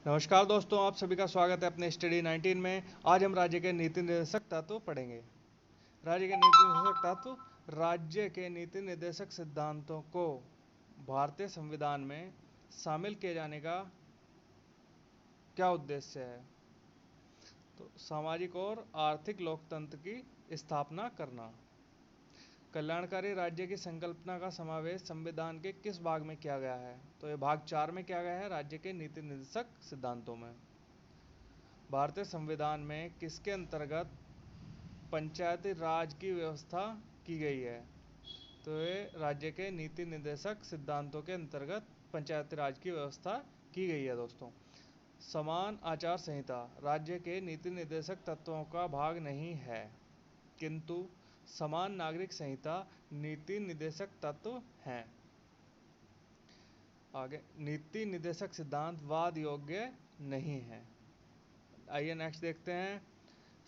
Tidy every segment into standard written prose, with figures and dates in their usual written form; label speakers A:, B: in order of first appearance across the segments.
A: नमस्कार दोस्तों, आप सभी का स्वागत है अपने स्टडी 19 में। आज हम राज्य के नीति निर्देशक तत्व पढ़ेंगे। राज्य के नीति निर्देशक तत्व राज्य के नीति निर्देशक सिद्धांतों को भारतीय संविधान में शामिल किए जाने का क्या उद्देश्य है। तो सामाजिक और आर्थिक लोकतंत्र की स्थापना करना। कल्याणकारी राज्य की संकल्पना का समावेश संविधान के किस भाग में किया गया है? तो ये भाग 4 में किया गया है, राज्य के नीति निर्देशक सिद्धांतों में। भारतीय संविधान में किसके अंतर्गत पंचायती राज की व्यवस्था की गई है? तो ये राज्य के नीति निर्देशक सिद्धांतों के अंतर्गत पंचायती राज की व्यवस्था की गई है दोस्तों। समान आचार संहिता राज्य के नीति निर्देशक तत्वों का भाग नहीं है, किंतु समान नागरिक संहिता नीति निर्देशक तत्व हैं। आगे, नीति निर्देशक सिद्धांत वाद योग्य नहीं है। आइए नेक्स्ट देखते हैं।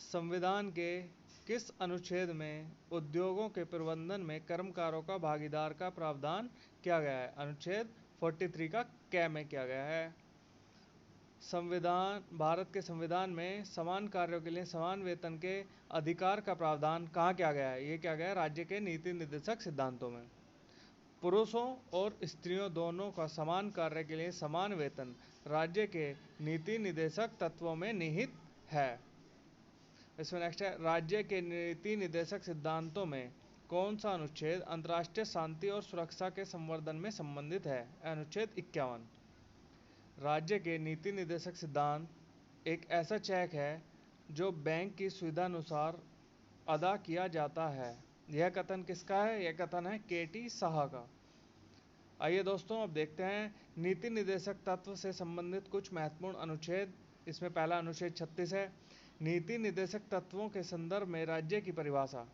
A: संविधान के किस अनुच्छेद में उद्योगों के प्रबंधन में कर्मकारों का भागीदार का प्रावधान किया गया है? अनुच्छेद 43 का कै में किया गया है। भारत के संविधान में समान कार्यों के लिए समान वेतन के अधिकार का प्रावधान कहाँ किया गया है? ये किया गया है राज्य के नीति निर्देशक सिद्धांतों में। पुरुषों और स्त्रियों दोनों का समान कार्य के लिए समान वेतन राज्य के नीति निर्देशक तत्वों में निहित है। इसमें नेक्स्ट है, राज्य के नीति निर्देशक सिद्धांतों में कौन सा अनुच्छेद अंतर्राष्ट्रीय शांति और सुरक्षा के संवर्धन में संबंधित है? अनुच्छेद 51। राज्य के नीति निर्देशक सिद्धांत एक ऐसा चेक है जो बैंक की सुविधा अनुसार अदा किया जाता है। यह कथन किसका है? यह कथन है केटी साहा का। आइए दोस्तों, अब देखते हैं नीति निर्देशक तत्व से संबंधित कुछ महत्वपूर्ण अनुच्छेद। इसमें पहला अनुच्छेद 36 है, नीति निर्देशक तत्वों के संदर्भ में राज्य की परिभाषा।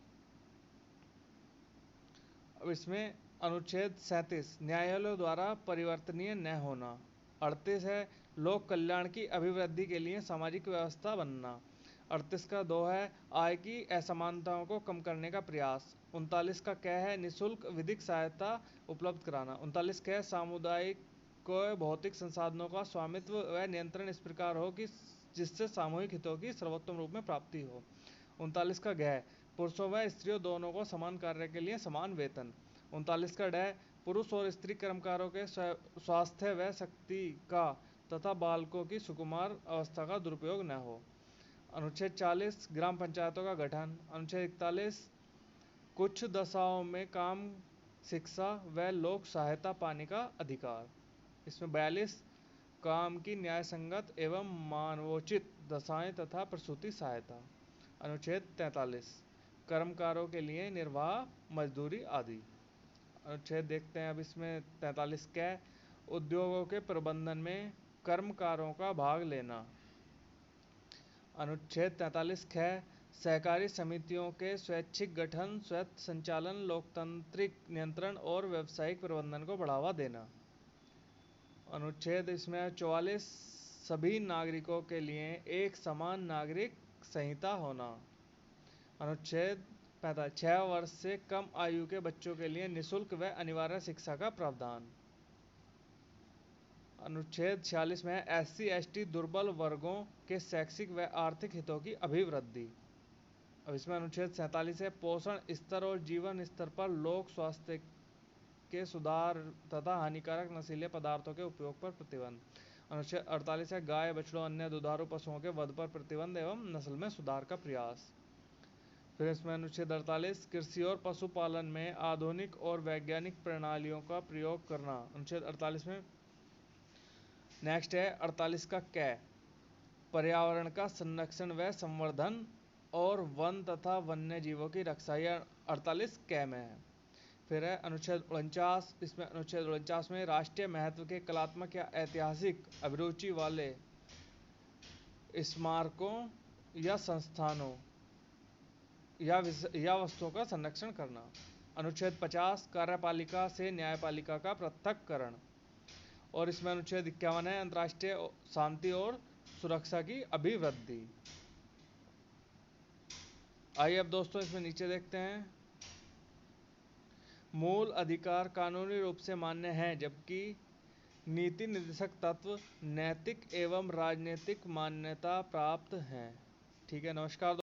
A: अब इसमें अनुच्छेद 37, न्यायालयों द्वारा परिवर्तनीय न होना। 38 है, लोक कल्याण की अभिवृद्धि के लिए सामाजिक व्यवस्था बनना। 38 का 2 है, आय की असमानताओं को कम करने का प्रयास। 39 का कै है, निःशुल्क विधिक सहायता उपलब्ध कराना। 39 कै, सामुदायिक को भौतिक संसाधनों का स्वामित्व व नियंत्रण इस प्रकार हो कि जिससे सामूहिक हितों की सर्वोत्तम रूप में प्राप्ति हो। 39 का गह, पुरुषों व स्त्रियों दोनों को समान कार्य के लिए समान वेतन। 39 का डह, पुरुष और स्त्री कर्मकारों के स्वास्थ्य व शक्ति का तथा बालकों की सुकुमार अवस्था का दुरुपयोग न हो। अनुच्छेद 40, ग्राम पंचायतों का गठन। अनुच्छेद 41, कुछ दशाओं में काम, शिक्षा व लोक सहायता पाने का अधिकार। इसमें 42, काम की न्याय संगत एवं मानवोचित दशाएं तथा प्रसूति सहायता। अनुच्छेद 43, कर्मकारों के लिए निर्वाह मजदूरी आदि। अनुच्छेद देखते हैं अब इसमें 43 कै, उद्योगों के प्रबंधन में कर्मकारों का भाग लेना। अनुच्छेद 43 ख, सहकारी समितियों के स्वैच्छिक गठन, स्वयं संचालन, लोकतांत्रिक नियंत्रण और व्यावसायिक प्रबंधन को बढ़ावा देना। अनुच्छेद इसमें 44, सभी नागरिकों के लिए एक समान नागरिक संहिता होना। अनुच्छेद 45, 6 वर्ष से कम आयु के बच्चों के लिए निःशुल्क व अनिवार्य शिक्षा का प्रावधान। अनुच्छेद 46 में SC ST दुर्बल वर्गों के शैक्षिक व आर्थिक हितों की अभिवृद्धि। अब इसमें अनुच्छेद 47 है, पोषण स्तर और जीवन स्तर पर लोक स्वास्थ्य के सुधार तथा हानिकारक नशीले पदार्थों के उपयोग पर प्रतिबंध। अनुच्छेद 48 है, गाय, बछड़ों, अन्य दुधारू पशुओं के वध पर प्रतिबंध एवं नस्ल में सुधार का प्रयास। फिर इसमें अनुच्छेद 48, कृषि और पशुपालन में आधुनिक और वैज्ञानिक प्रणालियों का प्रयोग करना। अनुच्छेद 48 में नेक्स्ट है 48 का कै, पर्यावरण का संरक्षण व संवर्धन और वन तथा वन्य जीवों की रक्षा। यह 48 कै में है। फिर है अनुच्छेद 49, इसमें अनुच्छेद 49 में राष्ट्रीय महत्व के कलात्मक या ऐतिहासिक अभिरुचि वाले स्मारकों या संस्थानों या वस्तुओं का संरक्षण करना। अनुच्छेद 50, कार्यपालिका से न्यायपालिका का पृथक्करण। और इसमें अनुच्छेद 51 है, अंतर्राष्ट्रीय शांति और सुरक्षा की अभिवृद्धि। आइए अब दोस्तों इसमें नीचे देखते हैं। मूल अधिकार कानूनी रूप से मान्य हैं, जबकि नीति निर्देशक तत्व नैतिक एवं राजनीतिक मान्यता प्राप्त हैं। ठीक है, नमस्कार।